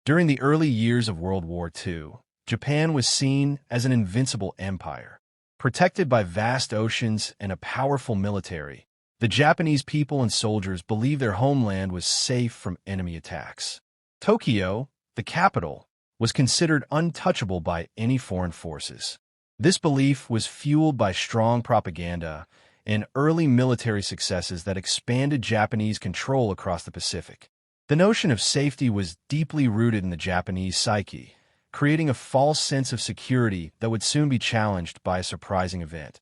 During the early years of World War II, Japan was seen as an invincible empire. Protected by vast oceans and a powerful military, the Japanese people and soldiers believed their homeland was safe from enemy attacks. Tokyo, the capital, was considered untouchable by any foreign forces. This belief was fueled by strong propaganda and early military successes that expanded Japanese control across the Pacific. The notion of safety was deeply rooted in the Japanese psyche, creating a false sense of security that would soon be challenged by a surprising event: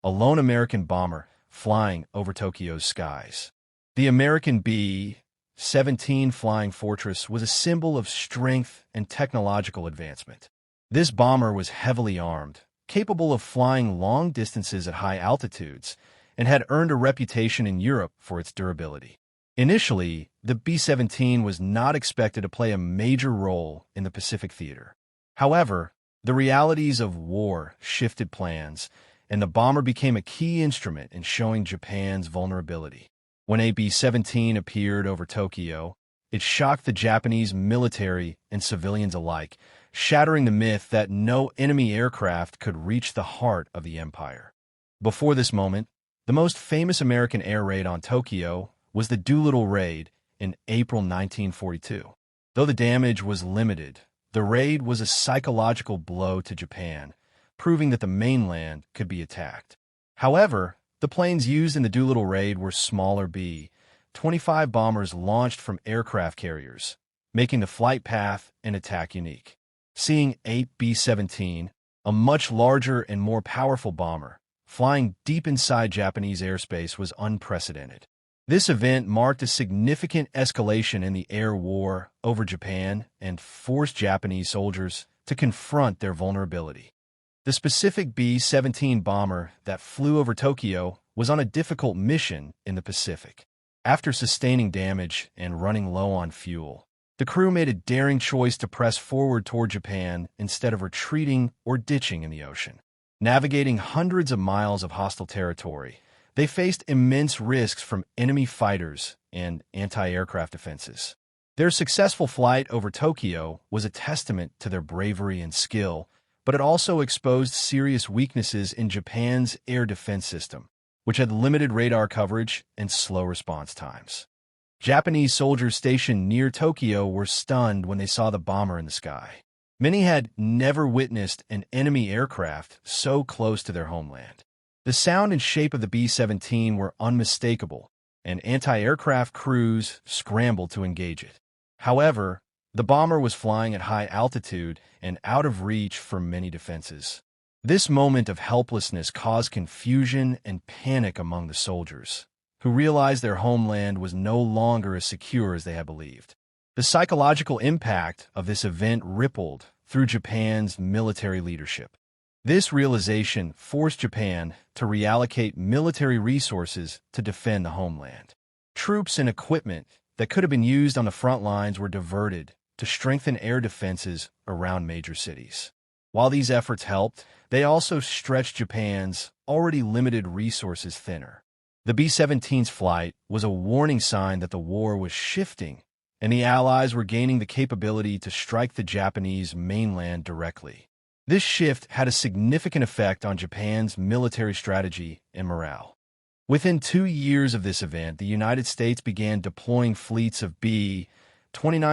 a lone American bomber flying over Tokyo's skies. The American B-17 Flying Fortress was a symbol of strength and technological advancement. This bomber was heavily armed, capable of flying long distances at high altitudes, and had earned a reputation in Europe for its durability. Initially, the B-17 was not expected to play a major role in the Pacific theater. However, the realities of war shifted plans, and the bomber became a key instrument in showing Japan's vulnerability. When a B-17 appeared over Tokyo, it shocked the Japanese military and civilians alike, shattering the myth that no enemy aircraft could reach the heart of the empire. Before this moment, the most famous American air raid on Tokyo was the Doolittle Raid in April 1942. Though the damage was limited, the raid was a psychological blow to Japan, proving that the mainland could be attacked. However, the planes used in the Doolittle Raid were smaller B-25 bombers launched from aircraft carriers, making the flight path and attack unique. Seeing a B-17, a much larger and more powerful bomber, flying deep inside Japanese airspace was unprecedented. This event marked a significant escalation in the air war over Japan and forced Japanese soldiers to confront their vulnerability. The specific B-17 bomber that flew over Tokyo was on a difficult mission in the Pacific. After sustaining damage and running low on fuel, the crew made a daring choice to press forward toward Japan instead of retreating or ditching in the ocean. Navigating hundreds of miles of hostile territory, they faced immense risks from enemy fighters and anti-aircraft defenses. Their successful flight over Tokyo was a testament to their bravery and skill, but it also exposed serious weaknesses in Japan's air defense system, which had limited radar coverage and slow response times. Japanese soldiers stationed near Tokyo were stunned when they saw the bomber in the sky. Many had never witnessed an enemy aircraft so close to their homeland. The sound and shape of the B-17 were unmistakable, and anti-aircraft crews scrambled to engage it. However, the bomber was flying at high altitude and out of reach for many defenses. This moment of helplessness caused confusion and panic among the soldiers, who realized their homeland was no longer as secure as they had believed. The psychological impact of this event rippled through Japan's military leadership. This realization forced Japan to reallocate military resources to defend the homeland. Troops and equipment that could have been used on the front lines were diverted to strengthen air defenses around major cities. While these efforts helped, they also stretched Japan's already limited resources thinner. The B-17's flight was a warning sign that the war was shifting, and the Allies were gaining the capability to strike the Japanese mainland directly. This shift had a significant effect on Japan's military strategy and morale. Within 2 years of this event, the United States began deploying fleets of B-29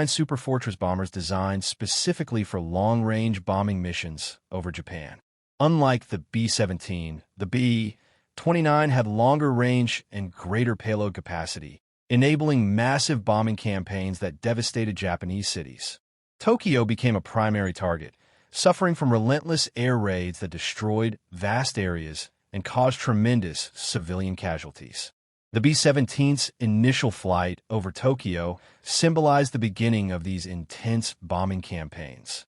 Superfortress bombers designed specifically for long-range bombing missions over Japan. Unlike the B-17, the B-29 had longer range and greater payload capacity, enabling massive bombing campaigns that devastated Japanese cities. Tokyo became a primary target, suffering from relentless air raids that destroyed vast areas and caused tremendous civilian casualties. The B-17's initial flight over Tokyo symbolized the beginning of these intense bombing campaigns.